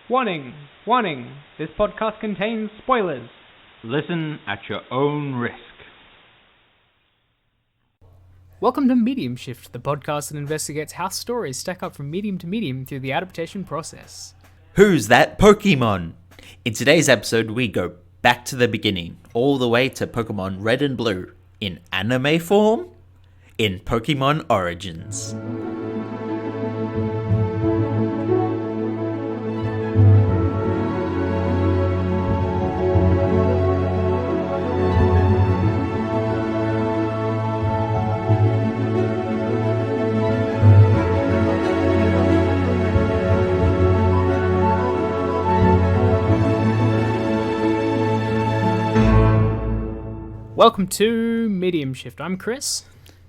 Warning! Warning! This podcast contains spoilers. Listen at your own risk. Welcome to Medium Shift, the podcast that investigates how stories stack up from medium to medium through the adaptation process. Who's that Pokemon? In today's episode, we go back to the beginning, all the way to Pokemon Red and Blue, in anime form, in Pokemon Origins. Welcome to Medium Shift. I'm Chris.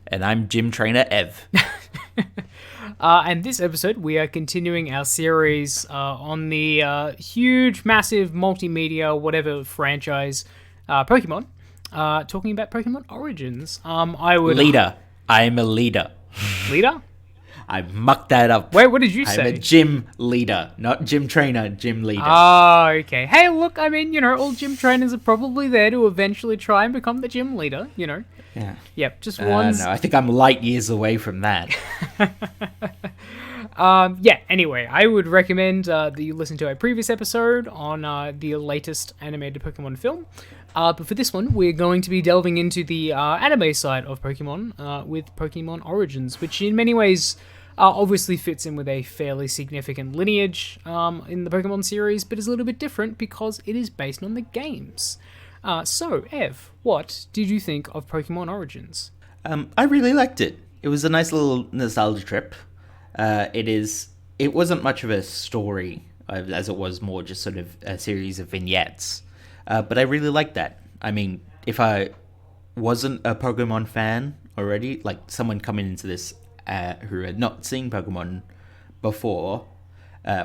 And I'm Gym Trainer Ev. And this episode, we are continuing our series on the huge, massive, multimedia, whatever franchise, Pokemon. Talking about Pokemon Origins. Leader. I am a leader. Leader? I mucked that up. Wait, what did you say? I'm a gym leader, not gym trainer, gym leader. Oh, okay. Hey, look, I mean, all gym trainers are probably there to eventually try and become the gym leader, Yeah. Yep, just one. No, I think I'm light years away from that. Anyway, I would recommend that you listen to a previous episode on the latest animated Pokemon film. But for this one, we're going to be delving into the anime side of Pokemon with Pokemon Origins, which in many ways obviously fits in with a fairly significant lineage in the Pokemon series, but is a little bit different because it is based on the games. So, Ev, what did you think of Pokemon Origins? I really liked it. It was a nice little nostalgia trip. It wasn't much of a story, as it was more just sort of a series of vignettes. But I really liked that. I mean, if I wasn't a Pokemon fan already, like someone coming into this who had not seen Pokemon before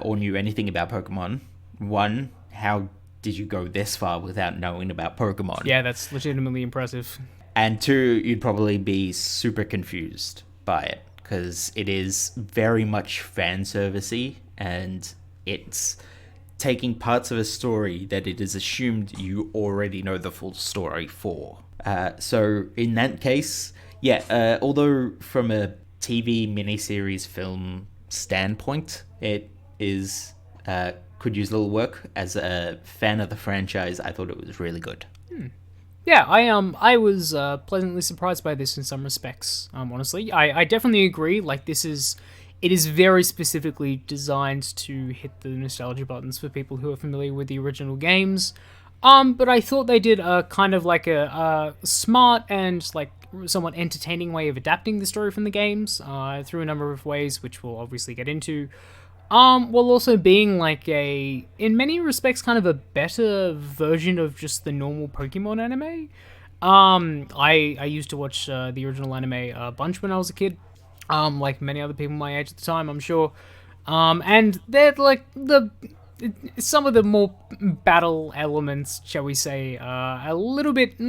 or knew anything about Pokemon, one, how did you go this far without knowing about Pokemon? Yeah, that's legitimately impressive. And two, you'd probably be super confused by it, because it is very much fan servicey, and it's taking parts of a story that it is assumed you already know the full story for. So in that case, although from a TV miniseries film standpoint, it is could use a little work. As a fan of the franchise, I thought it was really good. Yeah, I was pleasantly surprised by this in some respects. Honestly, I definitely agree. Like, it is very specifically designed to hit the nostalgia buttons for people who are familiar with the original games. But I thought they did a kind of like a smart and like somewhat entertaining way of adapting the story from the games through a number of ways, which we'll obviously get into. While also being like in many respects, kind of a better version of just the normal Pokemon anime. I used to watch the original anime a bunch when I was a kid. Like many other people my age at the time, I'm sure. And they're like some of the more battle elements, shall we say, a little bit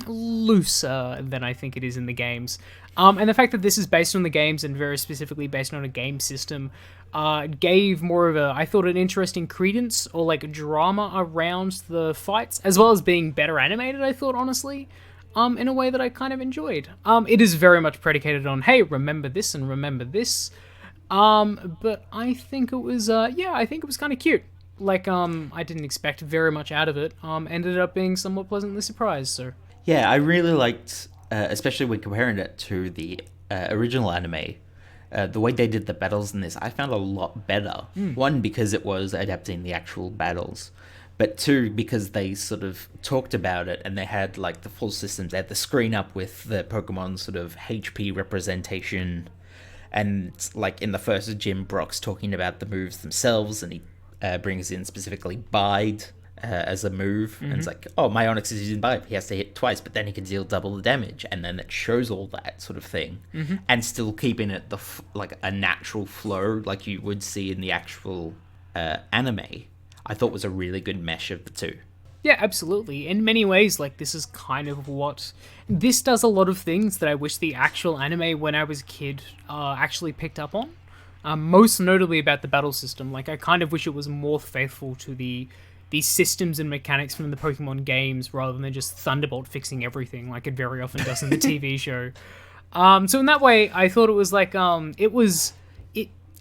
looser than I think it is in the games. And the fact that this is based on the games and very specifically based on a game system gave more of I thought, an interesting credence or like drama around the fights, as well as being better animated, I thought, honestly. In a way that I kind of enjoyed. It is very much predicated on, hey, remember this and remember this. But I think it was, I think it was kind of cute. Like, I didn't expect very much out of it. Ended up being somewhat pleasantly surprised, so. Yeah, I really liked, especially when comparing it to the original anime, the way they did the battles in this, I found a lot better. One, because it was adapting the actual battles. But two, because they sort of talked about it and they had like the full systems. They had the screen up with the Pokemon sort of HP representation. And like in the first gym, Brock's talking about the moves themselves, and he brings in specifically Bide as a move. And it's like, oh, my Onix is using Bide. He has to hit twice, but then he can deal double the damage. And then it shows all that sort of thing. And still keeping it like a natural flow like you would see in the actual anime. I thought was a really good mesh of the two. Yeah, absolutely. In many ways, like, this is kind of what... This does a lot of things that I wish the actual anime, when I was a kid, actually picked up on. most notably about the battle system. Like, I kind of wish it was more faithful to the systems and mechanics from the Pokemon games rather than just Thunderbolt fixing everything like it very often does in the TV show. So in that way, I thought it was like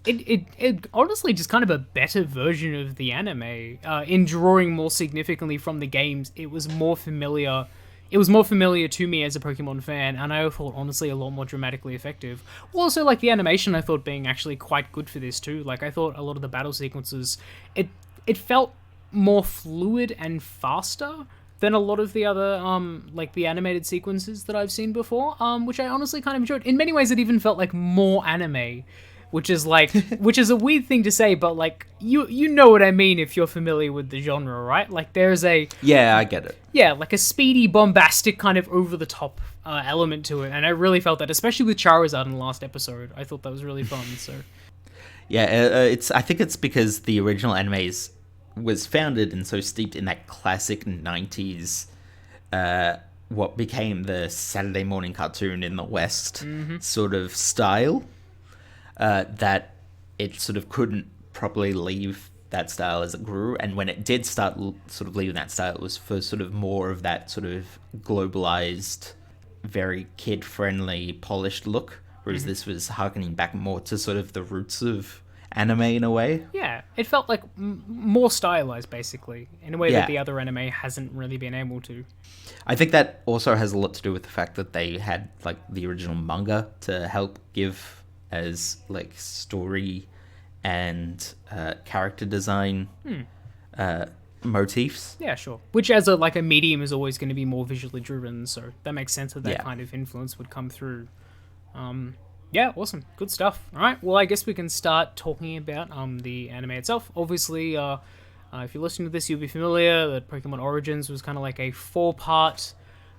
it honestly just kind of a better version of the anime. In drawing more significantly from the games, it was more familiar. It was more familiar to me as a Pokemon fan, and I thought honestly a lot more dramatically effective. Also, like the animation, I thought being actually quite good for this too. Like I thought a lot of the battle sequences, it felt more fluid and faster than a lot of the other like the animated sequences that I've seen before, which I honestly kind of enjoyed. In many ways, it even felt like more anime, which is a weird thing to say, but like you know what I mean if you're familiar with the genre, right? Like there's a I get it. Yeah, like a speedy, bombastic kind of over the top element to it, and I really felt that, especially with Charizard in the last episode. I thought that was really fun. So yeah, I think it's because the original animes was founded and so steeped in that classic 90s, what became the Saturday morning cartoon in the West sort of style, that it sort of couldn't properly leave that style as it grew. And when it did start sort of leaving that style, it was for sort of more of that sort of globalized, very kid-friendly, polished look, whereas this was harkening back more to sort of the roots of anime in a way. Yeah, it felt like more stylized, basically, in a way that the other anime hasn't really been able to. I think that also has a lot to do with the fact that they had like the original manga to help give as like story and character design motifs. Yeah, sure. Which as a medium is always going to be more visually driven, so that makes sense that kind of influence would come through. Yeah, awesome. Good stuff. All right, well, I guess we can start talking about the anime itself. Obviously, if you're listening to this, you'll be familiar that Pokemon Origins was kind of like a four-part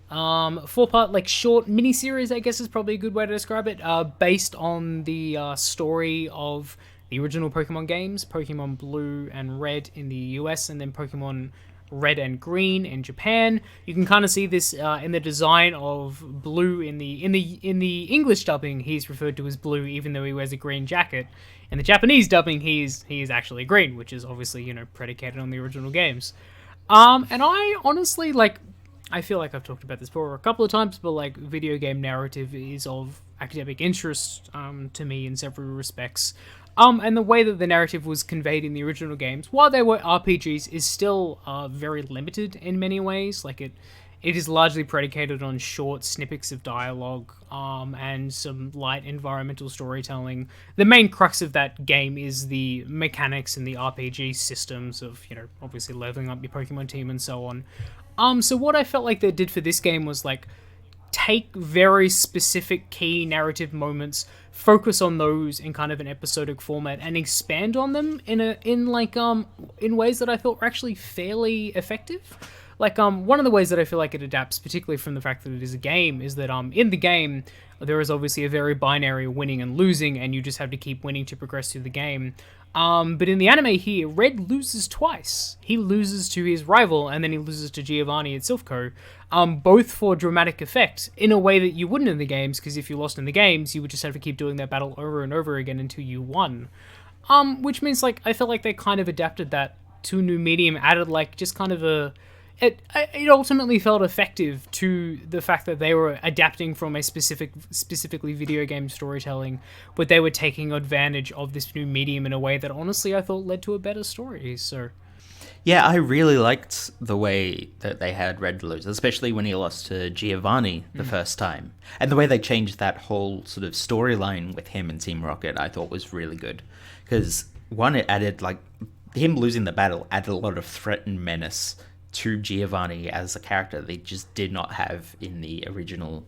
like short mini-series, I guess is probably a good way to describe it, based on the story of the original Pokemon games, Pokemon Blue and Red in the US, and then Pokemon Red and Green in Japan. You can kind of see this in the design of Blue in the English dubbing. He's referred to as Blue, even though he wears a green jacket. In the Japanese dubbing, he is actually green, which is obviously predicated on the original games. And I honestly I feel like I've talked about this before a couple of times, but like video game narrative is of academic interest to me in several respects. And the way that the narrative was conveyed in the original games, while they were RPGs, is still very limited in many ways. Like it is largely predicated on short snippets of dialogue and some light environmental storytelling. The main crux of that game is the mechanics and the RPG systems of, obviously leveling up your Pokemon team and so on. So what I felt like they did for this game was like take very specific key narrative moments, focus on those in kind of an episodic format, and expand on them in ways that I thought were actually fairly effective. Like one of the ways that I feel like it adapts, particularly from the fact that it is a game, is that in the game there is obviously a very binary winning and losing, and you just have to keep winning to progress through the game. But in the anime here, Red loses twice. He loses to his rival, and then he loses to Giovanni at Silphco, both for dramatic effect, in a way that you wouldn't in the games, because if you lost in the games, you would just have to keep doing that battle over and over again until you won. Which means, I felt like they kind of adapted that to a new medium, added, just kind of It ultimately felt effective to the fact that they were adapting from a specifically video game storytelling, but they were taking advantage of this new medium in a way that honestly I thought led to a better story. So, yeah, I really liked the way that they had Red lose, especially when he lost to Giovanni the first time, and the way they changed that whole sort of storyline with him and Team Rocket. I thought was really good because one, it added him losing the battle added a lot of threat and menace to Giovanni as a character they just did not have in the original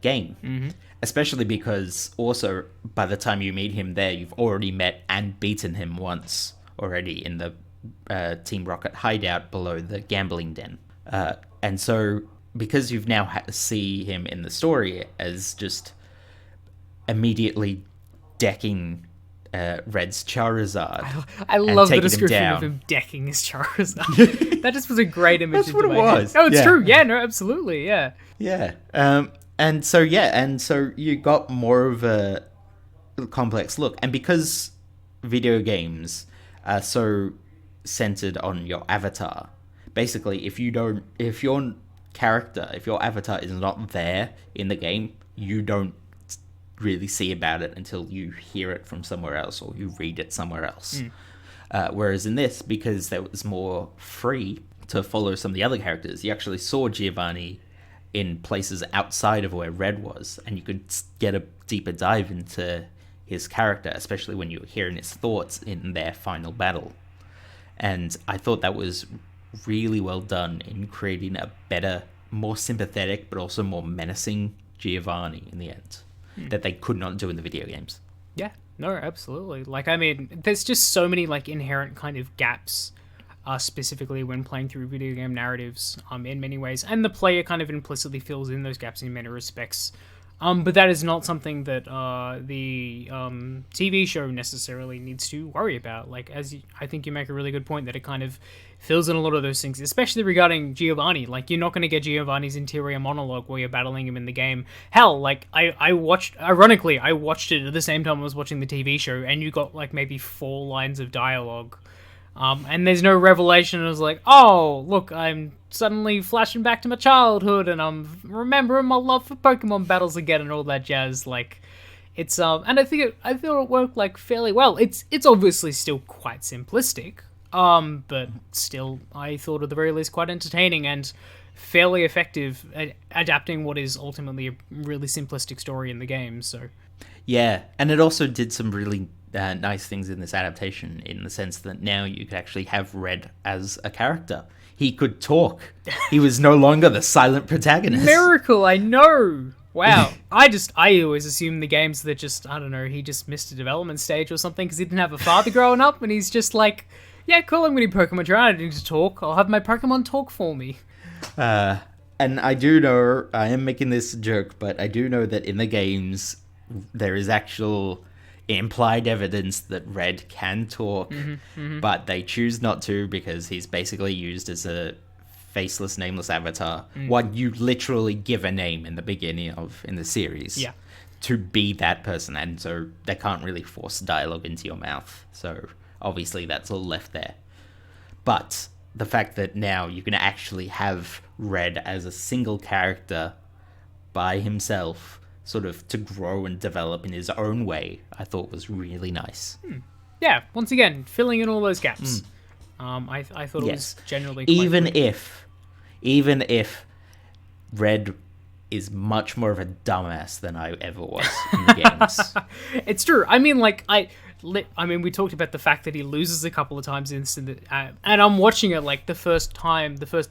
game. Especially because also by the time you meet him there, you've already met and beaten him once already in the Team Rocket hideout below the gambling den. And so because you've now see him in the story as just immediately decking Red's Charizard. I love the description of him decking his Charizard. That just was a great image. That's what it was. Oh, it's true. Yeah, no, absolutely. Yeah. Yeah. And so you got more of complex look. And because video games are so centered on your avatar, basically, if your avatar is not there in the game, you don't really see about it until you hear it from somewhere else or you read it somewhere else. Whereas in this, because that was more free to follow some of the other characters, you actually saw Giovanni in places outside of where Red was, and you could get a deeper dive into his character, especially when you were hearing his thoughts in their final battle. And I thought that was really well done in creating a better, more sympathetic, but also more menacing Giovanni in the end, that they could not do in the video games. Yeah, no, absolutely. Like, I mean, there's just so many, like, inherent kind of gaps, specifically when playing through video game narratives, in many ways. And the player kind of implicitly fills in those gaps in many respects. But that is not something that the TV show necessarily needs to worry about. Like, I think you make a really good point that it kind of fills in a lot of those things, especially regarding Giovanni. Like, you're not going to get Giovanni's interior monologue while you're battling him in the game. Hell, like, I watched it at the same time I was watching the TV show, and you got, like, maybe 4 lines of dialogue. And there's no revelation. It was like, oh, look, I'm suddenly flashing back to my childhood, and I'm remembering my love for Pokemon battles again, and all that jazz. Like, it's and I thought it worked like fairly well. It's obviously still quite simplistic, but still, I thought at the very least quite entertaining and fairly effective at adapting what is ultimately a really simplistic story in the game. So, yeah, and it also did some really nice things in this adaptation, in the sense that now you could actually have Red as a character. He could talk. He was no longer the silent protagonist. Miracle, I know. Wow. I always assumed the games that just, I don't know, he just missed a development stage or something because he didn't have a father growing up, and he's just like, yeah, cool, I'm going to Pokemon train, I need to talk. I'll have my Pokemon talk for me. And I do know, I am making this joke, but I do know that in the games, there is actual implied evidence that Red can talk, but they choose not to because he's basically used as a faceless, nameless avatar. What you literally give a name in the beginning in the series to be that person, and so they can't really force dialogue into your mouth. So obviously that's all left there. But the fact that now you can actually have Red as a single character by himself, sort of to grow and develop in his own way, I thought was really nice. Yeah, once again, filling in all those gaps. I thought it was generally quite even if Red is much more of a dumbass than I ever was in the games. It's true. I mean, like, we talked about the fact that he loses a couple of times and I'm watching it, like, the first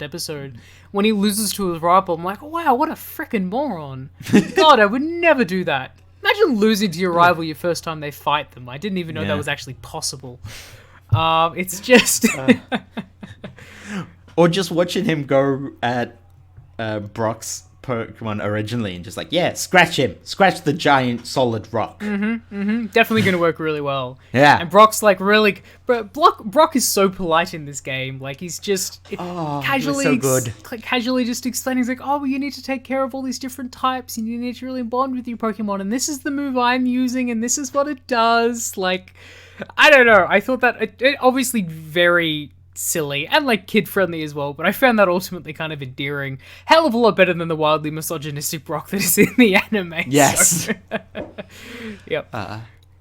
episode, when he loses to his rival, I'm like, wow, what a freaking moron. God, I would never do that. Imagine losing to your rival your first time they fight them. I didn't even know that was actually possible. It's just... Or just watching him go at Brock's Pokemon originally and just like, yeah, scratch him. Scratch the giant solid rock. Definitely going to work really well. Yeah. And Brock's like really... Brock is so polite in this game. Like, he's just casually... so good. Casually just explaining, he's like, oh, well, you need to take care of all these different types and you need to really bond with your Pokemon, and this is the move I'm using and this is what it does. Like, I don't know. I thought that it obviously very... silly and like kid friendly as well, but I found that ultimately kind of endearing. Hell of a lot better than the wildly misogynistic Brock that is in the anime. Yes. So. Yep.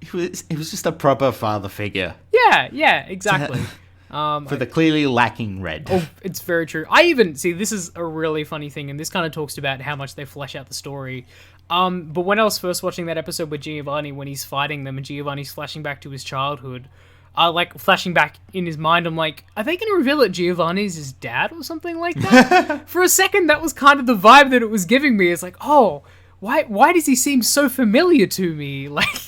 It was just a proper father figure. Yeah, exactly. For the clearly lacking Red. Oh, it's very true. I even see, this is a really funny thing, and this kind of talks about how much they flesh out the story. But when I was first watching that episode with Giovanni, when he's fighting them and Giovanni's flashing back to his childhood, like flashing back in his mind, I'm like, are they going to reveal that Giovanni's his dad or something like that? For a second, that was kind of the vibe that it was giving me. It's like, oh, why does he seem so familiar to me? Like,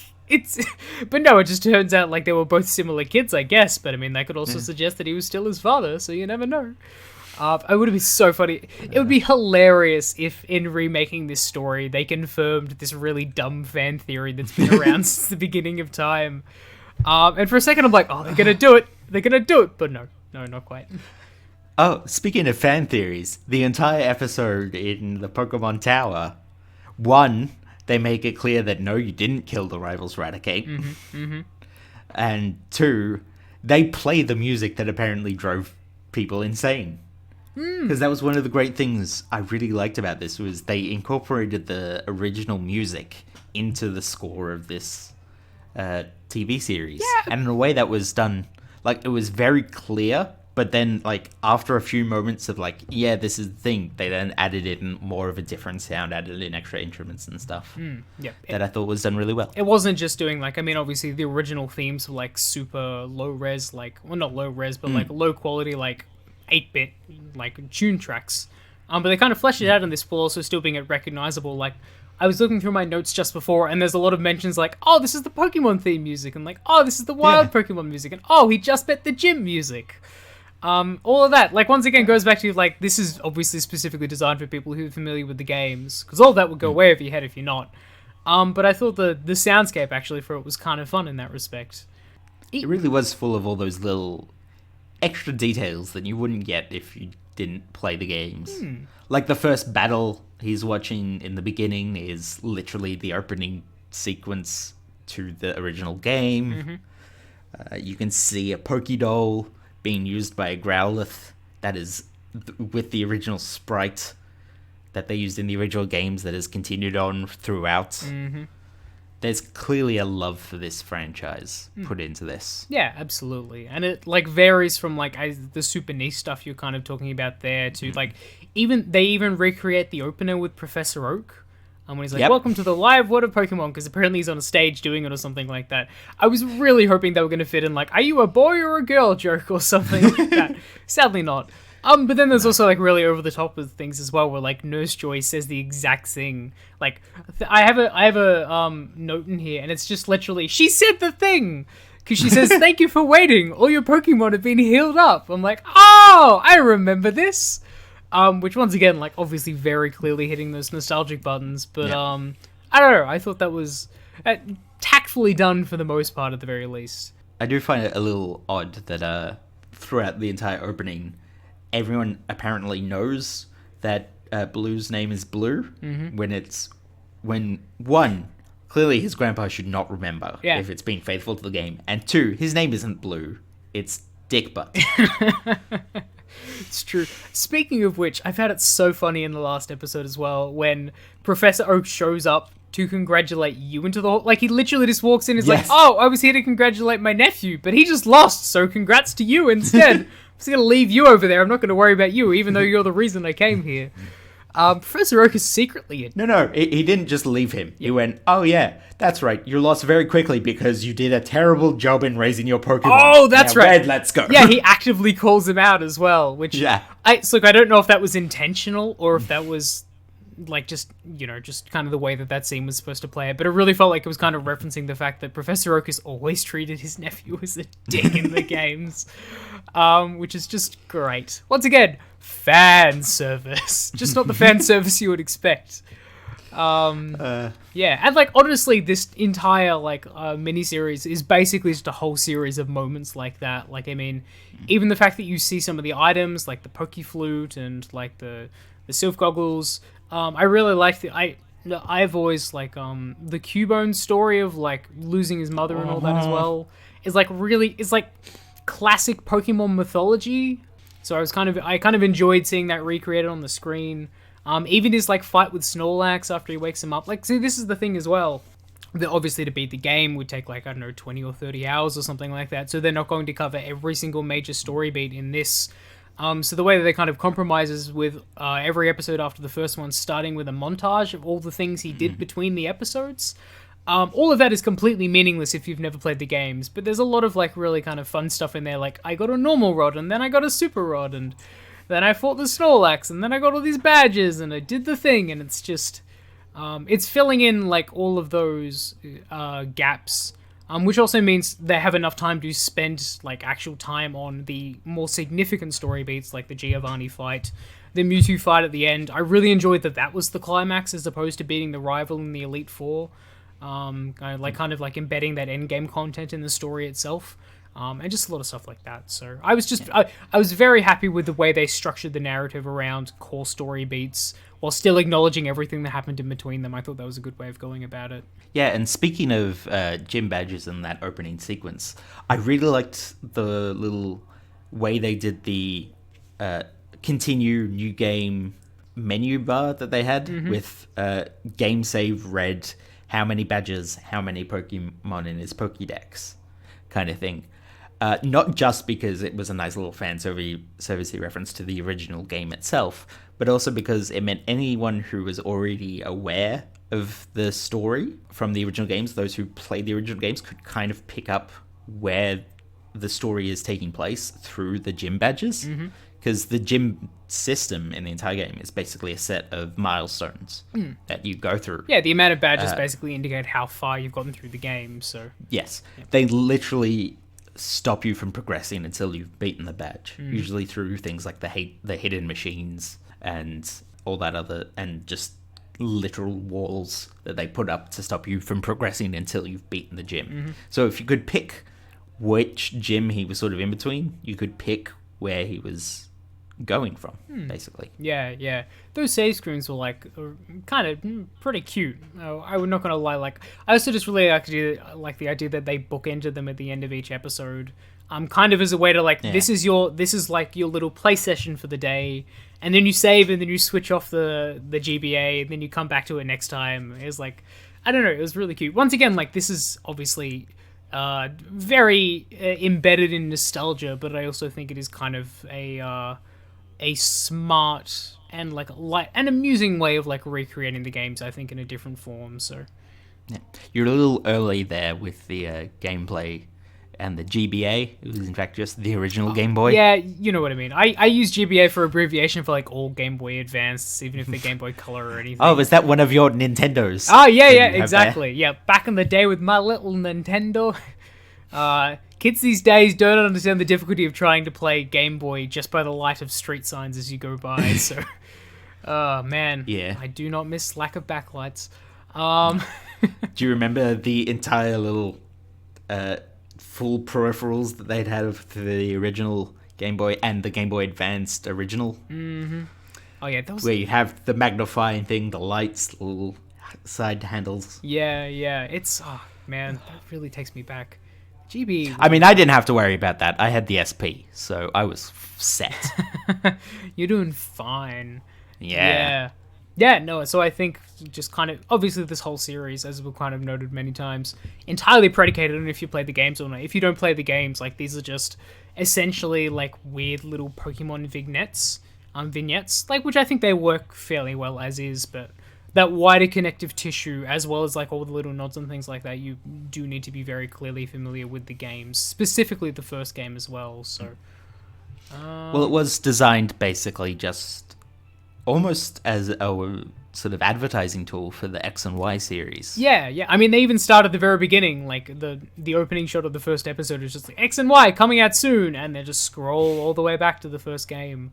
but no, it just turns out like they were both similar kids, I guess. But I mean, that could also suggest that he was still his father, so you never know. It would have been so funny. It would be hilarious if, in remaking this story, they confirmed this really dumb fan theory that's been around since the beginning of time. And for a second, I'm like, oh, they're gonna do it. They're gonna do it. But no, not quite. Oh, speaking of fan theories, the entire episode in the Pokemon Tower, one, they make it clear that no, you didn't kill the rivals Raticate. And 2, they play the music that apparently drove people insane. Because that was one of the great things I really liked about this, was they incorporated the original music into the score of this TV series. Yeah. And in a way that was done, like, it was very clear, but then, like, after a few moments of, like, yeah, this is the thing, they then added in more of a different sound, added in extra instruments and stuff. That I thought was done really well. It wasn't just doing, like, I mean, obviously the original themes were, like, super low res, like, well, not low res, but, like, low quality, like, 8-bit, like, tune tracks. But they kind of fleshed it out in this while also still being recognizable. Like, I was looking through my notes just before, and there's a lot of mentions like, oh, this is the Pokemon theme music, and like, oh, this is the Wild Pokemon music, and oh, he just met the gym music. All of that, like, once again, goes back to, like, this is obviously specifically designed for people who are familiar with the games, because all of that would go way over your head if you're not. But I thought the soundscape, actually, for it was kind of fun in that respect. It really was full of all those little extra details that you wouldn't get if you didn't play the games. Like, the first battle he's watching in the beginning is literally the opening sequence to the original game. You can see a Pokédoll being used by a Growlithe that is with the original sprite that they used in the original games that has continued on throughout. There's clearly a love for this franchise put into this. Yeah, absolutely. And it, like, varies from, like, the super niche stuff you're kind of talking about there to, like, they even recreate the opener with Professor Oak. When he's like, welcome to the live World of Pokemon, because apparently he's on a stage doing it or something like that. I was really hoping they were going to fit in, like, are you a boy or a girl joke or something like that. Sadly not. But then there's also, like, really over the top of things as well, where, like, Nurse Joy says the exact thing. Like, I have a note in here, and it's just literally, she said the thing! Because she says, thank you for waiting, all your Pokemon have been healed up. I'm like, oh, I remember this! Which, once again, like, obviously very clearly hitting those nostalgic buttons, but, I don't know, I thought that was tactfully done for the most part, at the very least. I do find it a little odd that, throughout the entire opening, everyone apparently knows that Blue's name is Blue, when one, clearly his grandpa should not remember if it's been faithful to the game, and 2, his name isn't Blue, it's Dick Butt. It's true. Speaking of which, I found it so funny in the last episode as well, when Professor Oak shows up to congratulate you into the hall. Like, he literally just walks in and is like, oh, I was here to congratulate my nephew, but he just lost, so congrats to you instead. I'm just going to leave you over there. I'm not going to worry about you, even though you're the reason I came here. Professor Oak is secretly... No, he didn't just leave him. He went, oh yeah, that's right. You lost very quickly because you did a terrible job in raising your Pokemon. Oh, that's right. Red, let's go. Yeah, he actively calls him out as well, which... Yeah. Look, I don't know if that was intentional or if that was... like, just, you know, just kind of the way that scene was supposed to play it. But it really felt like it was kind of referencing the fact that Professor Oak has always treated his nephew as a dick in the games. Which is just great. Once again, fan service. Just not the fan service you would expect. Yeah, and, like, honestly, this entire, like, miniseries is basically just a whole series of moments like that. Like, I mean, even the fact that you see some of the items, like the Pokeflute and, like, the Sylph Goggles... I really like I've always, like, the Cubone story of, like, losing his mother and all that as well is, like, really, it's, like, classic Pokemon mythology. So I kind of enjoyed seeing that recreated on the screen. Even his, like, fight with Snorlax after he wakes him up. Like, see, this is the thing as well. That obviously to beat the game would take, like, I don't know, 20 or 30 hours or something like that. So they're not going to cover every single major story beat in this. So the way that they kind of compromises with every episode after the first one, starting with a montage of all the things he did between the episodes, all of that is completely meaningless if you've never played the games, but there's a lot of, like, really kind of fun stuff in there, like, I got a normal rod, and then I got a super rod, and then I fought the Snorlax, and then I got all these badges, and I did the thing, and it's just, it's filling in, like, all of those gaps. Which also means they have enough time to spend, like, actual time on the more significant story beats, like the Giovanni fight, the Mewtwo fight at the end. I really enjoyed that was the climax as opposed to beating the rival in the Elite Four. Kind of like embedding that endgame content in the story itself. and just a lot of stuff like that. So I was just I was very happy with the way they structured the narrative around core story beats while still acknowledging everything that happened in between them. I thought that was a good way of going about it. Yeah, and speaking of gym badges and that opening sequence, I really liked the little way they did the continue new game menu bar that they had with game save read how many badges, how many Pokemon in his Pokédex kind of thing. Not just because it was a nice little fan servicey reference to the original game itself, but also because it meant anyone who was already aware of the story from the original games, those who played the original games, could kind of pick up where the story is taking place through the gym badges. Because the gym system in the entire game is basically a set of milestones that you go through. Yeah, the amount of badges basically indicate how far you've gotten through the game. So yes, they literally stop you from progressing until you've beaten the badge. Usually through things like the hidden machines and all that other, and just literal walls that they put up to stop you from progressing until you've beaten the gym. So if you could pick which gym he was sort of in between, you could pick where he was going from, basically. Yeah. Those save screens were like kind of pretty cute. I'm not gonna lie. Like, I also just really like the idea that they bookended them at the end of each episode, kind of as a way to like this is like your little play session for the day, and then you save and then you switch off the GBA and then you come back to it next time. It was like, I don't know, it was really cute. Once again, like, this is obviously very embedded in nostalgia, but I also think it is kind of a smart and like light and amusing way of like recreating the games, I think, in a different form. So yeah, you're a little early there with the gameplay and the GBA. It was in fact just the original Game Boy. Yeah, you know what I mean. I use GBA for abbreviation for like all Game Boy Advance, even if they're Game Boy Color or anything. Oh, is that one of your Nintendos? Oh yeah, exactly. Yeah, back in the day with my little Nintendo. Kids these days don't understand the difficulty of trying to play Game Boy just by the light of street signs as you go by. So, man, yeah, I do not miss lack of backlights. Do you remember the entire little full peripherals that they'd had for the original Game Boy and the Game Boy Advanced original? Oh yeah, that was where you have the magnifying thing, the lights, the little side handles. Yeah. It's man, that really takes me back. GB. I mean, I didn't have to worry about that. I had the SP, so I was set. You're doing fine. Yeah. No, so I think just kind of, obviously this whole series, as we've kind of noted many times, entirely predicated on if you play the games or not. If you don't play the games, like, these are just essentially like weird little Pokemon vignettes, like, which I think they work fairly well as is, but that wider connective tissue, as well as like all the little nods and things like that, you do need to be very clearly familiar with the games, specifically the first game as well. So, well, it was designed basically just almost as a sort of advertising tool for the X and Y series. Yeah. I mean, they even start at the very beginning, like the opening shot of the first episode is just like X and Y coming out soon, and they just scroll all the way back to the first game.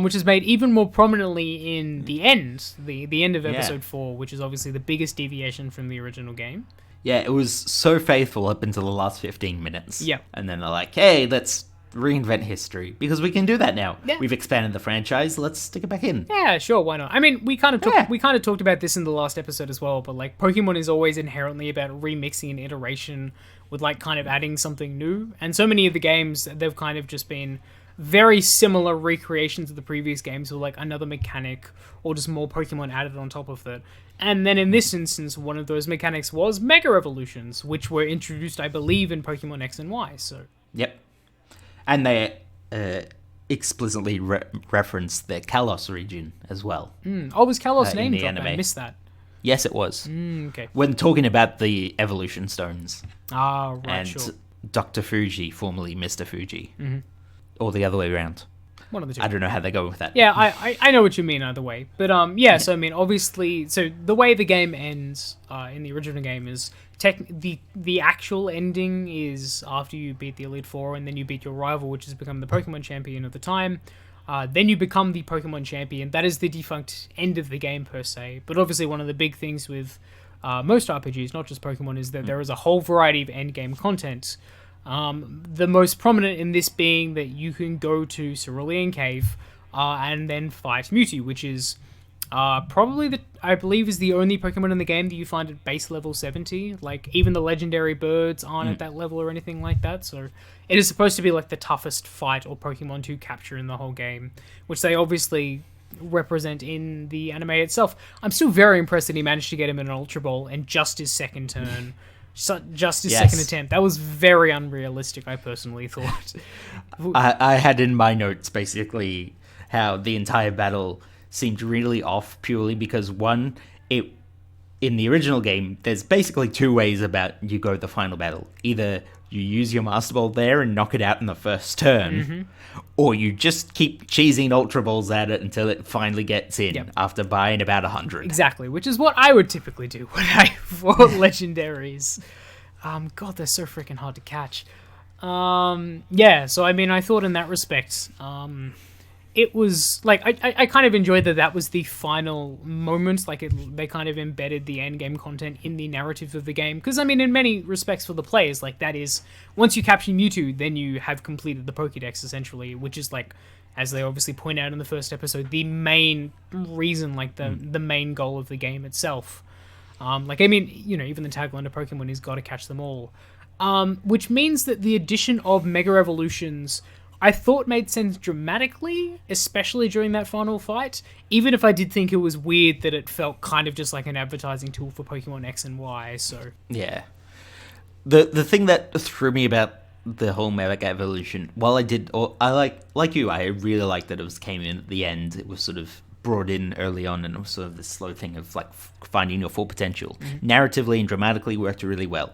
Which is made even more prominently in the end, the end of episode 4, which is obviously the biggest deviation from the original game. Yeah, it was so faithful up until the last 15 minutes. Yeah. And then they're like, hey, let's reinvent history, because we can do that now. Yeah. We've expanded the franchise, let's stick it back in. Yeah, sure, why not? I mean, we kind of talked about this in the last episode as well, but like, Pokemon is always inherently about remixing an iteration with like kind of adding something new, and so many of the games, they've kind of just been very similar recreations of the previous games with like another mechanic or just more Pokemon added on top of it. And then in this instance, one of those mechanics was Mega Evolutions, which were introduced, I believe, in Pokemon X and Y. So yep. And they explicitly referenced the Kalos region as well. Oh, was Kalos named the dropped? anime. I missed that. Yes, it was. Okay. When talking about the evolution stones. Ah, right, and sure. Dr. Fuji, formerly Mr. Fuji. Or the other way around. One of the two. I don't know how they go with that. Yeah, I know what you mean either way. But so I mean, obviously, so the way the game ends in the original game is the actual ending is after you beat the Elite Four and then you beat your rival, which has become the Pokemon champion at the time. Then you become the Pokemon champion. That is the defunct end of the game per se. But obviously, one of the big things with most RPGs, not just Pokemon, is that there is a whole variety of end game content. The most prominent in this being that you can go to Cerulean Cave and then fight Mewtwo, which is probably I believe is the only Pokemon in the game that you find at base level 70. Like, even the legendary birds aren't at that level or anything like that, so it is supposed to be like the toughest fight or Pokemon to capture in the whole game, which they obviously represent in the anime itself. I'm still very impressed that he managed to get him in an Ultra Ball and just his second turn. Just his second attempt. That was very unrealistic, I personally thought. I had in my notes basically how the entire battle seemed really off purely because, one, in the original game, there's basically two ways about you go the final battle. Either you use your Master Ball there and knock it out in the first turn, or you just keep cheesing Ultra Balls at it until it finally gets in after buying about 100. Exactly, which is what I would typically do when I fought legendaries. God, they're so freaking hard to catch. So I mean, I thought in that respect, it was like I kind of enjoyed that was the final moment. Like, they kind of embedded the end game content in the narrative of the game. Because I mean, in many respects for the players, like, that is, once you capture Mewtwo, then you have completed the Pokédex essentially, which is, like, as they obviously point out in the first episode, the main reason, like the main goal of the game itself. Like, I mean, you know, even the tagline of Pokemon is "Got to catch them all," which means that the addition of Mega Evolutions, I thought, made sense dramatically, especially during that final fight, even if I did think it was weird that it felt kind of just like an advertising tool for Pokemon X and Y, so... Yeah. The thing that threw me about the whole Mega Evolution, while I like you, I really liked that it came in at the end. It was sort of brought in early on, and it was sort of this slow thing of, like, finding your full potential. Narratively and dramatically worked really well.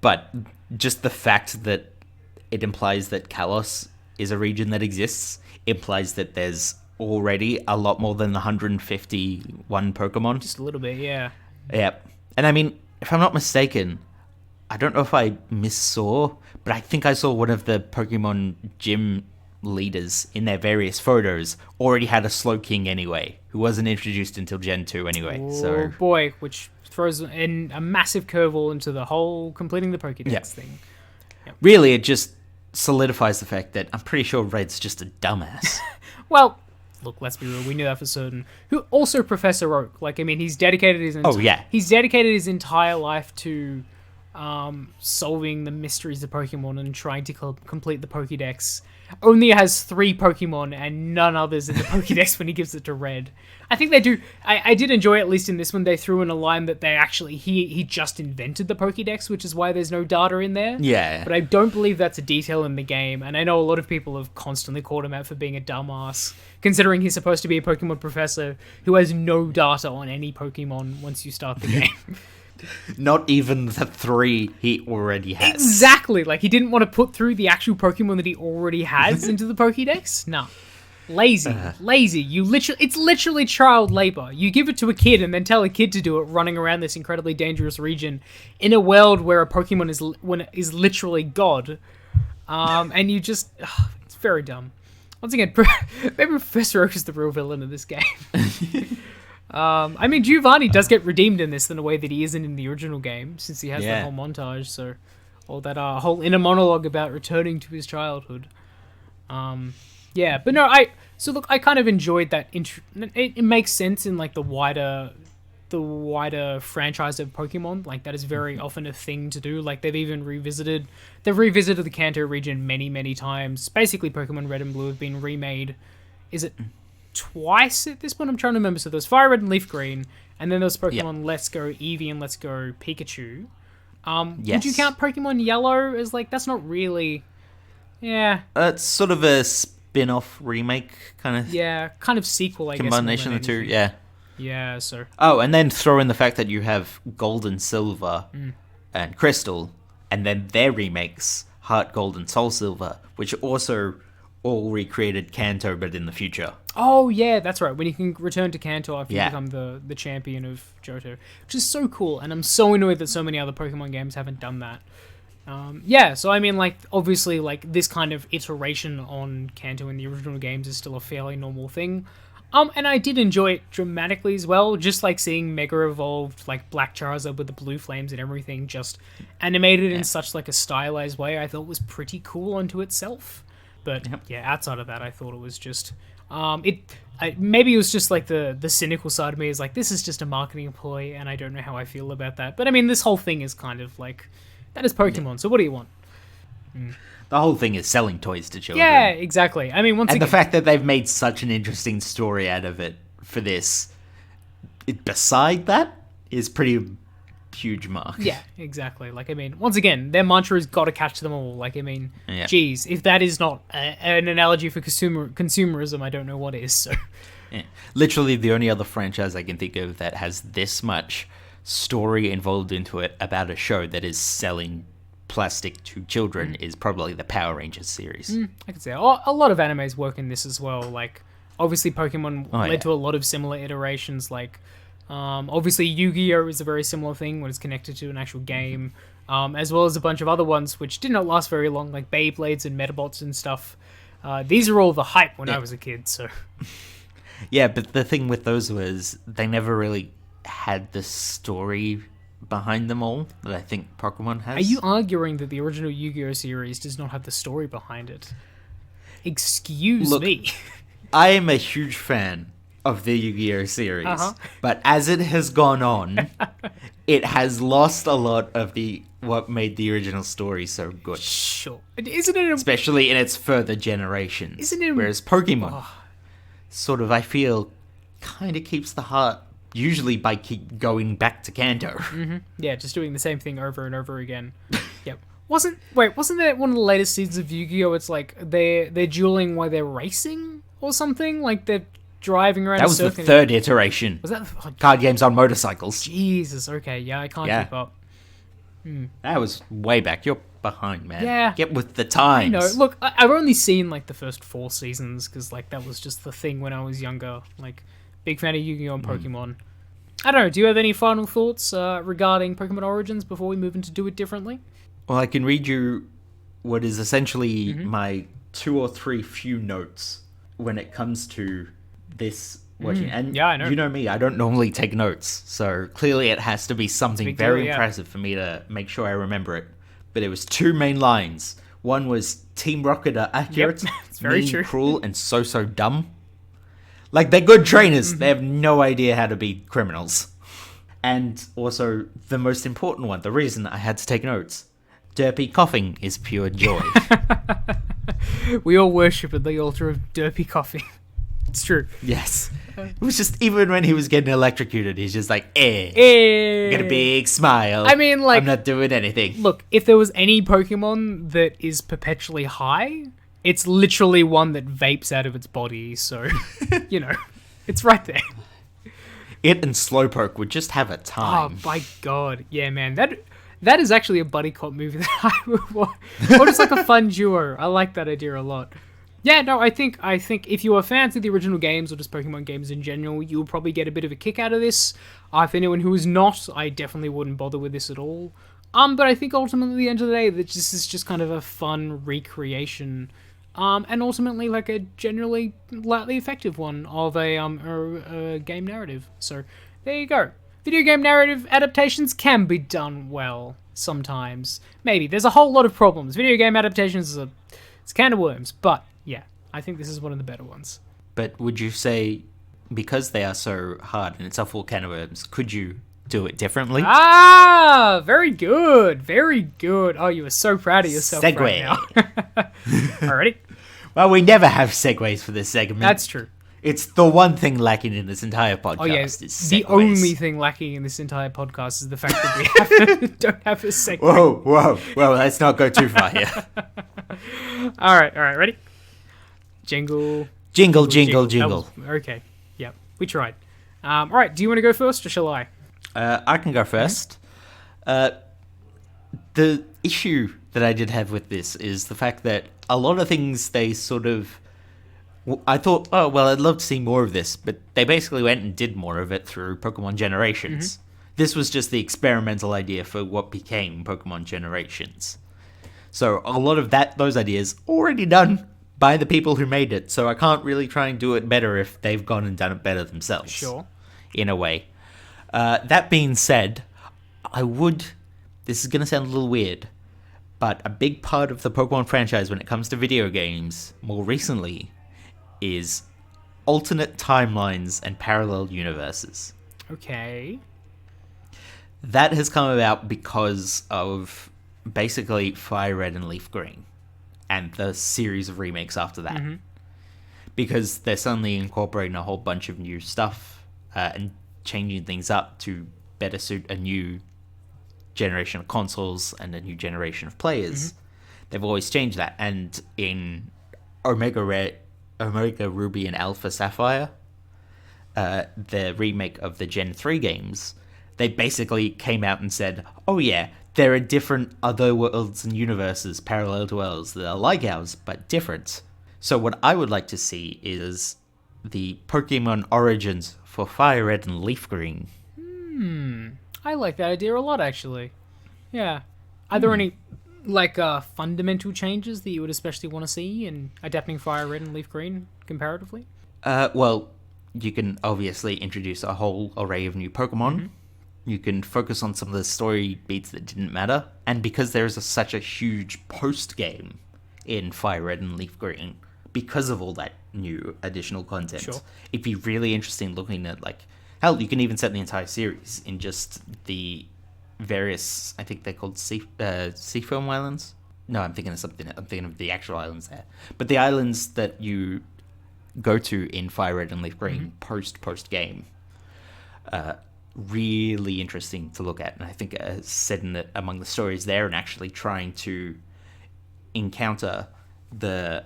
But just the fact that it implies that Kalos is a region that exists, implies that there's already a lot more than 151 Pokemon. Just a little bit, yeah. Yep. And I mean, if I'm not mistaken, I don't know if I missaw, but I think I saw one of the Pokemon gym leaders in their various photos already had a Slowking anyway, who wasn't introduced until Gen 2 anyway. Oh so boy, which throws in a massive curveball into the whole completing the Pokédex thing. Yep. Really, it just solidifies the fact that I'm pretty sure Red's just a dumbass. Well, look, let's be real, we knew that for certain. Who also Professor Oak, like, I mean, he's dedicated his entire life to solving the mysteries of Pokemon and trying to complete the Pokédex. Only has 3 Pokemon and none others in the Pokédex when he gives it to Red. I think they do. I did enjoy, at least in this one, they threw in a line that they actually he just invented the Pokédex, which is why there's no data in there. Yeah. But I don't believe that's a detail in the game, and I know a lot of people have constantly called him out for being a dumbass, considering he's supposed to be a Pokemon professor who has no data on any Pokemon once you start the game. Not even the 3 he already has. Exactly. Like, he didn't want to put through the actual Pokemon that he already has into the Pokédex. No. Lazy. It's literally child labor. You give it to a kid and then tell a kid to do it, running around this incredibly dangerous region in a world where a Pokemon is literally God. And you just... it's very dumb. Once again, maybe Professor Oak is the real villain of this game. I mean, Giovanni does get redeemed in this in a way that he isn't in the original game, since he has that whole montage, so... Or that whole inner monologue about returning to his childhood. Yeah, but no, I kind of enjoyed that. It makes sense in, like, the wider franchise of Pokemon. Like, that is very often a thing to do. Like, they've revisited the Kanto region many, many times. Basically, Pokemon Red and Blue have been remade. Is it twice at this point? I'm trying to remember. So there's Fire Red and Leaf Green, and then there's Pokemon Let's Go Eevee and Let's Go Pikachu. Would you count Pokemon Yellow as, like, that's not really... Yeah. It's sort of a spin-off remake kind of... Yeah, kind of sequel, I guess. Combination of the two, yeah. Yeah, so... Oh, and then throw in the fact that you have Gold and Silver and Crystal, and then their remakes, Heart Gold and Soul Silver, which also all recreated Kanto, but in the future. Oh, yeah, that's right. When you can return to Kanto after you become the champion of Johto, which is so cool, and I'm so annoyed that so many other Pokemon games haven't done that. So I mean, like, obviously, like, this kind of iteration on Kanto in the original games is still a fairly normal thing. And I did enjoy it dramatically as well, just like seeing Mega Evolved, like Black Charizard with the blue flames and everything, just animated in such like a stylized way, I thought was pretty cool unto itself. But yeah, outside of that, I thought it was just, maybe it was just like the cynical side of me is like, this is just a marketing ploy, and I don't know how I feel about that. But I mean, this whole thing is kind of like, that is Pokemon, so what do you want? The whole thing is selling toys to children. Yeah, exactly. I mean, once and again, the fact that they've made such an interesting story out of it for this, beside that, is pretty huge mark. Yeah, exactly. Like, I mean, once again, their mantra is gotta catch them all. Like, I mean, Yeah. geez, if that is not an analogy for consumerism, I don't know what is. So, Yeah. Literally, the only other franchise I can think of that has this much story involved into it about a show that is selling plastic to children is probably the Power Rangers series. I could say a lot of animes work in this as well. Like, obviously, Pokemon led to a lot of similar iterations. Like, obviously, Yu-Gi-Oh! Is a very similar thing when it's connected to an actual game, as well as a bunch of other ones which did not last very long, like Beyblades and Metabots and stuff. These are all the hype when I was a kid, so... Yeah, but the thing with those was they never really had the story behind them all that I think Pokemon has. Are you arguing that the original Yu-Gi-Oh! Series does not have the story behind it? Excuse me. I am a huge fan of the Yu-Gi-Oh! Series, but as it has gone on, it has lost a lot of what made the original story so good. Sure. Isn't it... Especially in its further generations. Isn't it... Whereas Pokemon, sort of, I feel, kind of keeps the heart, usually by keep going back to Kanto. Yeah, just doing the same thing over and over again. Yep. Wasn't that one of the latest seasons of Yu-Gi-Oh? It's like they're dueling while they're racing or something? Like they're driving around. That was the third iteration. Was that card games on motorcycles? Jesus? Okay, yeah, I can't keep up. That was way back. You're behind, man. Yeah. Get with the times. No, look, I've only seen like the first 4 seasons because like that was just the thing when I was younger. Like, big fan of Yu-Gi-Oh! And Pokemon. I don't know. Do you have any final thoughts regarding Pokemon Origins before we move into Do It Differently? Well, I can read you what is essentially my 2 or 3 few notes when it comes to this watching. And yeah, I know. You know me, I don't normally take notes, so clearly it has to be something very impressive for me to make sure I remember it. But it was 2 main lines. One was Team Rocket are accurate, it's very mean, true. cruel, and so dumb. Like, they're good trainers. They have no idea how to be criminals. And also, the most important one, the reason I had to take notes. Derpy coughing is pure joy. We all worship at the altar of Derpy coughing. It's true. Yes. It was just, even when he was getting electrocuted, he's just like, Get a big smile. I mean, like... I'm not doing anything. Look, if there was any Pokemon that is perpetually high, it's literally one that vapes out of its body, so, you know, it's right there. It and Slowpoke would just have a time. Oh, my God. Yeah, man, that is actually a buddy cop movie that I would watch. Or just like a fun duo. I like that idea a lot. Yeah, no, I think if you are fans of the original games or just Pokemon games in general, you'll probably get a bit of a kick out of this. For anyone who is not, I definitely wouldn't bother with this at all. But I think ultimately at the end of the day, that this is just kind of a fun recreation, and ultimately like a generally lightly effective one of a game narrative. So there you go. Video game narrative adaptations can be done well sometimes. Maybe there's a whole lot of problems. Video game adaptations it's a can of worms, but yeah, I think this is one of the better ones. But would you say, because they are so hard and it's a full can of worms, could you do it differently? Ah, very good, very good. Oh, you were so proud of yourself Segue. right now. Alrighty. Well, we never have segues for this segment. That's true. It's the one thing lacking in this entire podcast. Oh yeah, is segues. the only thing lacking in this entire podcast is the fact that we don't have a segue. Whoa, let's not go too far here. All right, ready? Jingle. Okay, yep, we tried. All right, do you want to go first or shall I? I can go first. The issue that I did have with this is the fact that a lot of things they sort of... I thought, oh, well, I'd love to see more of this, but they basically went and did more of it through Pokemon Generations. This was just the experimental idea for what became Pokemon Generations. So a lot of those ideas already done, by the people who made it, so I can't really try and do it better if they've gone and done it better themselves. Sure. In a way. That being said, this is going to sound a little weird, but a big part of the Pokemon franchise when it comes to video games, more recently, is alternate timelines and parallel universes. Okay. That has come about because of basically Fire Red and Leaf Green and the series of remakes after that. Mm-hmm. Because they're suddenly incorporating a whole bunch of new stuff and changing things up to better suit a new generation of consoles and a new generation of players. Mm-hmm. They've always changed that. And in Omega Ruby and Alpha Sapphire, the remake of the Gen 3 games, they basically came out and said, oh yeah, there are different other worlds and universes, parallel to ours, that are like ours, but different. So what I would like to see is the Pokemon Origins for Fire Red and Leaf Green. I like that idea a lot, actually. Yeah. Are there any, fundamental changes that you would especially want to see in adapting Fire Red and Leaf Green comparatively? Well, you can obviously introduce a whole array of new Pokemon. Mm-hmm. You can focus on some of the story beats that didn't matter. And because there is such a huge post-game in Fire Red and Leaf Green, because of all that new additional content, sure, it'd be really interesting looking at, hell, you can even set the entire series in just the various, I think they're called Seafoam Islands? No, I'm thinking of something. I'm thinking of the actual islands there. But the islands that you go to in Fire Red and Leaf Green post-game, really interesting to look at. And I think set in among the stories there and actually trying to encounter the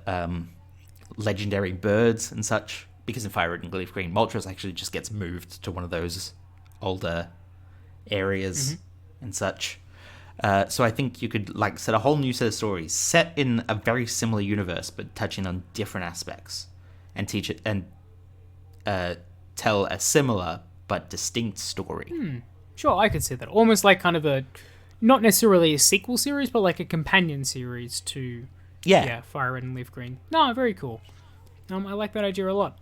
legendary birds and such, because in Fire Red and Leaf Green, Moltres actually just gets moved to one of those older areas and such. So I think you could set a whole new set of stories set in a very similar universe, but touching on different aspects, and teach it and tell a similar but distinct story. Sure, I could see that. Almost like kind of a, not necessarily a sequel series, but like a companion series to Fire Red and Leaf Green. No, very cool. I like that idea a lot.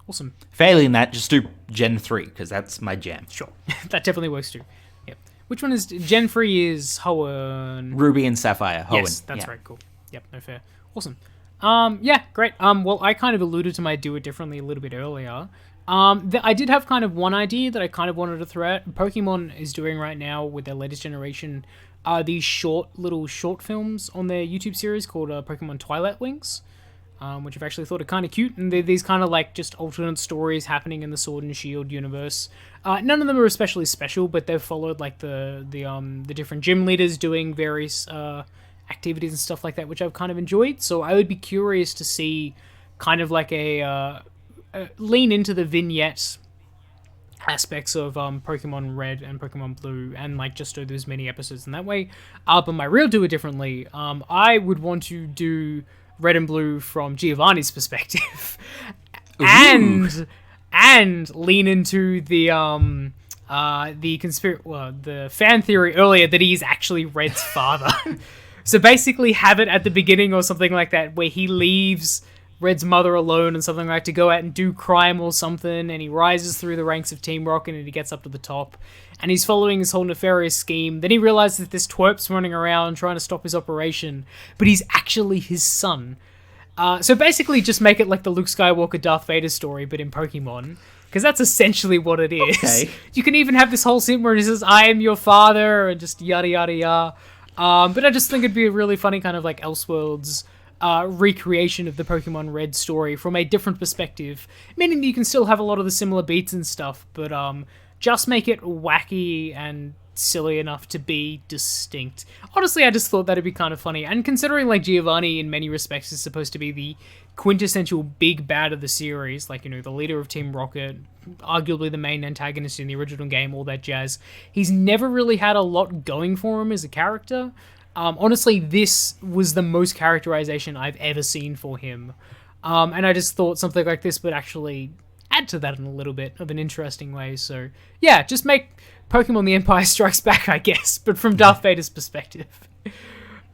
Awesome. Failing that, just do Gen 3, because that's my jam. Sure. That definitely works too. Yep. Which one is... Gen 3 is Hoenn... Ruby and Sapphire. Hoenn. Yes, that's right. Cool. Yep, no fair. Awesome. Yeah, great. Well, I kind of alluded to my do it differently a little bit earlier. I did have kind of one idea that I kind of wanted to throw out. Pokemon is doing right now with their latest generation these little short films on their YouTube series called Pokemon Twilight Wings, which I've actually thought are kind of cute, and they're these kind of just alternate stories happening in the Sword and Shield universe. None of them are especially special, but they've followed the different gym leaders doing various activities and stuff like that, which I've kind of enjoyed. So I would be curious to see kind of a lean into the vignette aspects of Pokemon Red and Pokemon Blue, and just do those mini episodes in that way. But my real do it differently, I would want to do Red and Blue from Giovanni's perspective, and lean into the fan theory earlier that he's actually Red's father. So basically have it at the beginning or something like that, where he leaves Red's mother alone and something to go out and do crime or something, and he rises through the ranks of Team Rocket and he gets up to the top, and he's following his whole nefarious scheme. Then he realizes that this twerp's running around trying to stop his operation, but he's actually his son. So basically just make it like the Luke Skywalker Darth Vader story, but in Pokemon, because that's essentially what it is. Okay. You can even have this whole scene where he says, I am your father, and just yada yada yada. But I just think it'd be a really funny kind of Elseworlds recreation of the Pokemon Red story from a different perspective, meaning that you can still have a lot of the similar beats and stuff, but just make it wacky and silly enough to be distinct. Honestly, I just thought that'd be kind of funny, and considering Giovanni in many respects is supposed to be the quintessential big bad of the series, the leader of Team Rocket, arguably the main antagonist in the original game, all that jazz, he's never really had a lot going for him as a character. Honestly, this was the most characterization I've ever seen for him. And I just thought something like this would actually add to that in a little bit of an interesting way. So, yeah, just make Pokemon The Empire Strikes Back, I guess, but from Darth Vader's perspective.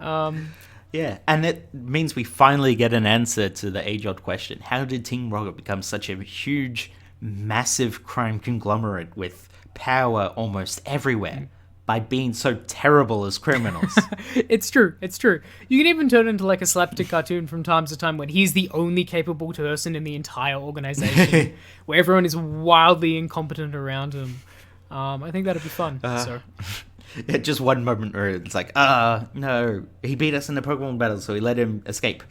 Yeah, Yeah, and it means we finally get an answer to the age-old question. How did Team Rocket become such a huge, massive crime conglomerate with power almost everywhere? By being so terrible as criminals. It's true. You can even turn into like a slapstick cartoon from time to time when he's the only capable person in the entire organization, where everyone is wildly incompetent around him. I think that'd be fun. Just one moment where it's like, no, he beat us in the Pokemon battle, so we let him escape.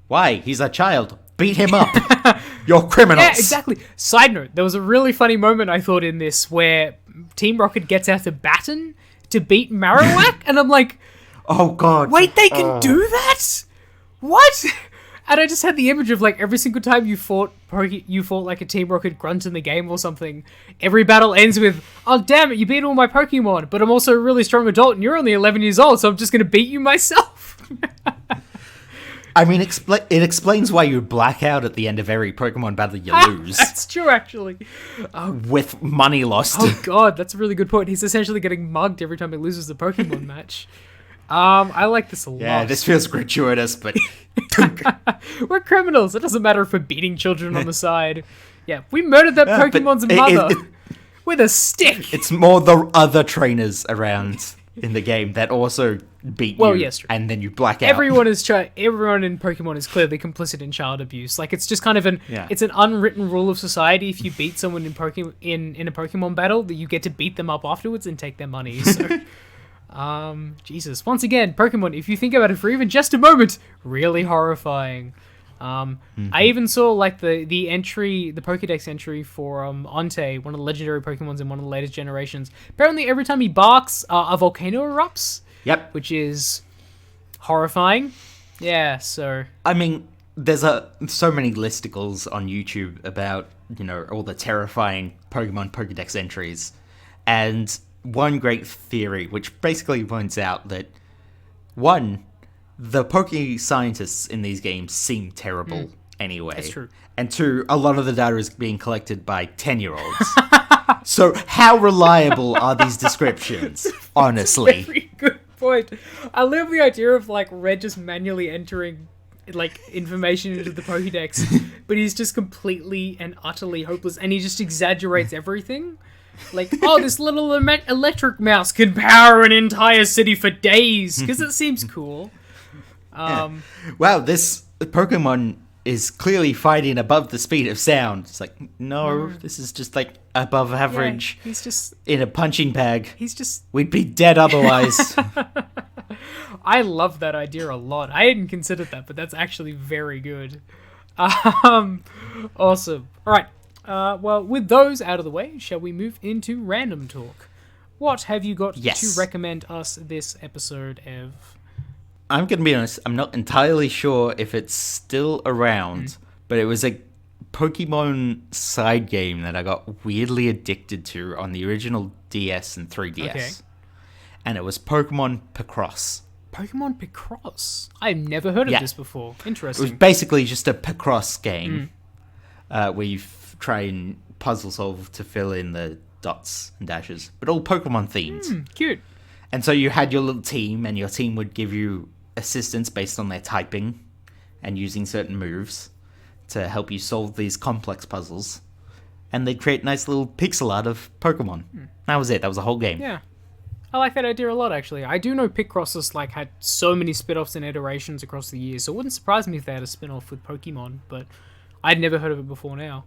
Why? He's a child. Beat him up. You're criminals. Yeah, exactly. Side note, there was a really funny moment I thought in this where Team Rocket gets out to Baton to beat Marowak, and I'm like, oh god. Wait, they can do that? What? And I just had the image of like every single time you fought like a Team Rocket grunt in the game or something, every battle ends with, oh damn it, you beat all my Pokemon, but I'm also a really strong adult and you're only 11 years old, so I'm just going to beat you myself. I mean, it explains why you black out at the end of every Pokemon battle you lose. That's true, actually. With money lost. Oh god, that's a really good point. He's essentially getting mugged every time he loses the Pokemon match. I like this a lot. Yeah, this feels gratuitous, but... We're criminals. It doesn't matter if we're beating children on the side. Yeah, we murdered that Pokemon's mother with a stick. It's more the other trainers around in the game that also beat you, yes, true. And then you black out. Everyone in Pokemon is clearly complicit in child abuse. Like, it's just kind of it's an unwritten rule of society. If you beat someone in a Pokemon battle, that you get to beat them up afterwards and take their money. So, Jesus. Once again, Pokemon, if you think about it for even just a moment, really horrifying. I even saw like the Pokédex entry for Entei, one of the legendary Pokemons in one of the latest generations. Apparently, every time he barks, a volcano erupts. Yep. Which is horrifying. Yeah. So. I mean, there's so many listicles on YouTube about all the terrifying Pokemon Pokédex entries, and one great theory, which basically points out that one, the Poke scientists in these games seem terrible anyway. That's true. And two, a lot of the data is being collected by 10-year-olds. So how reliable are these descriptions, honestly? Very good point. I love the idea of like Red just manually entering like information into the Pokédex, but he's just completely and utterly hopeless, and he just exaggerates everything. Like, oh, this little electric mouse can power an entire city for days, because it seems cool. Wow, this Pokemon is clearly fighting above the speed of sound. It's like, no, this is just like above average. Yeah, he's just in a punching bag. He's just... We'd be dead otherwise. I love that idea a lot. I hadn't considered that, but that's actually very good. Awesome. All right. Well, with those out of the way, shall we move into random talk? What have you got to recommend us this episode, Ev? I'm going to be honest, I'm not entirely sure if it's still around, but it was a Pokemon side game that I got weirdly addicted to on the original DS and 3DS. Okay. And it was Pokémon Picross. Pokemon Picross? I've never heard of this before. Interesting. It was basically just a Picross game where you try and puzzle solve to fill in the dots and dashes, but all Pokemon themed. Cute. And so you had your little team, and your team would give you assistance based on their typing and using certain moves to help you solve these complex puzzles. And they'd create nice little pixel art of Pokemon. That was it. That was the whole game. Yeah. I like that idea a lot, actually. I do know Picross has like had so many spin-offs and iterations across the years, so it wouldn't surprise me if they had a spin-off with Pokemon, but I'd never heard of it before now.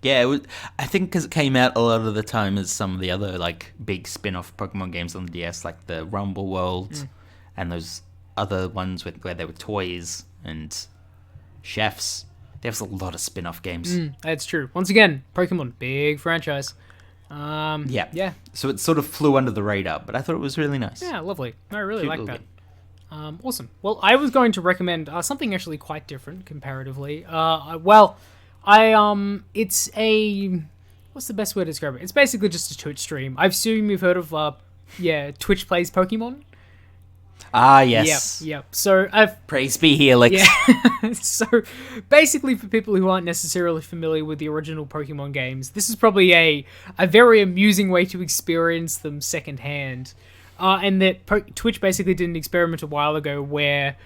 Yeah, it was, I think because it came out a lot of the time as some of the other like big spin-off Pokemon games on the DS, like the Rumble World and those other ones where there were toys and chefs. There was a lot of spin-off games. That's true. Once again, Pokemon, big franchise. Yeah. So it sort of flew under the radar, but I thought it was really nice. Yeah, lovely. I really like that. Awesome. Well, I was going to recommend something actually quite different comparatively. It's a... What's the best way to describe it? It's basically just a Twitch stream. I assume you've heard of, Twitch Plays Pokemon. Ah, yes. Yep. So Praise be Helix. Yeah. So basically, for people who aren't necessarily familiar with the original Pokemon games, this is probably a very amusing way to experience them secondhand. and that Twitch basically did an experiment a while ago where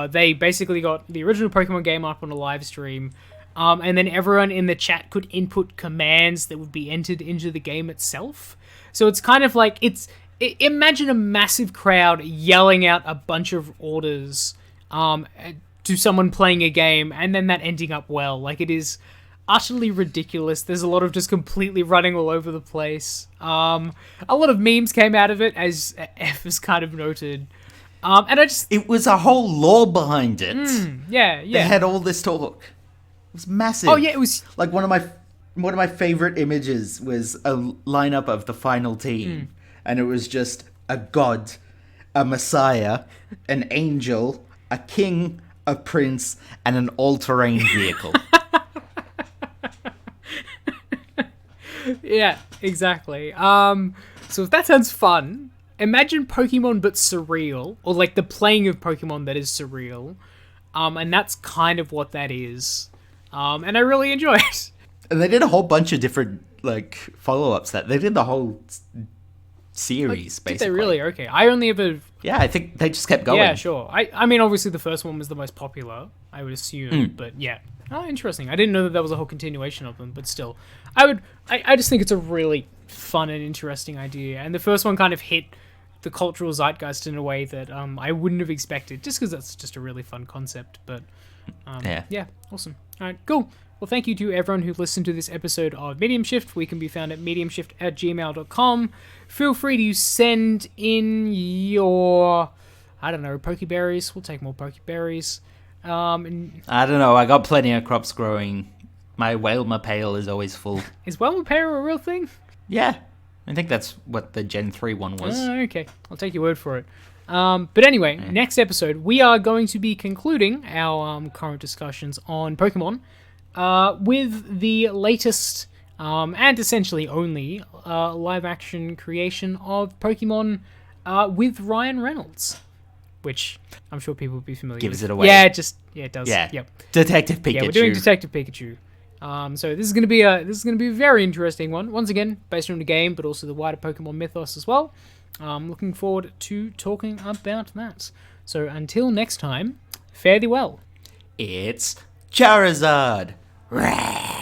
they basically got the original Pokemon game up on a live stream, and then everyone in the chat could input commands that would be entered into the game itself. So it's kind of like imagine a massive crowd yelling out a bunch of orders to someone playing a game, and then that ending up well. Like, it is utterly ridiculous. There's a lot of just completely running all over the place. A lot of memes came out of it, as F has kind of noted. And it was a whole lore behind it. Yeah. They had all this talk. It was massive. Oh yeah, it was like one of my favorite images was a lineup of the final team, and it was just a god, a messiah, an angel, a king, a prince, and an all-terrain vehicle. Yeah, exactly. So if that sounds fun, imagine Pokemon but surreal, or like the playing of Pokemon that is surreal. And that's kind of what that is. And I really enjoy it. And they did a whole bunch of different like follow-ups. That they did the whole series, basically. Did they really? Okay. I only ever... Yeah, I think they just kept going. Yeah, sure. I mean, obviously the first one was the most popular, I would assume, but yeah. Oh, interesting. I didn't know that was a whole continuation of them, but still. I just think it's a really fun and interesting idea, and the first one kind of hit the cultural zeitgeist in a way that I wouldn't have expected, just because that's just a really fun concept, but yeah, awesome. All right, cool. Well, thank you to everyone who listened to this episode of Medium Shift. We can be found at mediumshift@gmail.com. Feel free to send in your, I don't know, Pokeberries. We'll take more Pokeberries. I don't know. I got plenty of crops growing. My Wailmer Pail is always full. Is Wailmer Pail a real thing? Yeah. I think that's what the Gen 3 one was. Okay. I'll take your word for it. But anyway, next episode, we are going to be concluding our current discussions on Pokemon with the latest and essentially only live-action creation of Pokemon with Ryan Reynolds, which I'm sure people will be familiar with. Gives it away. Yeah, it does. Yeah. Yep. Detective Pikachu. Yeah, we're doing Detective Pikachu. So this is going to be a very interesting one. Once again, based on the game, but also the wider Pokemon mythos as well. Looking forward to talking about that. So until next time, fare thee well. It's Charizard. Rah!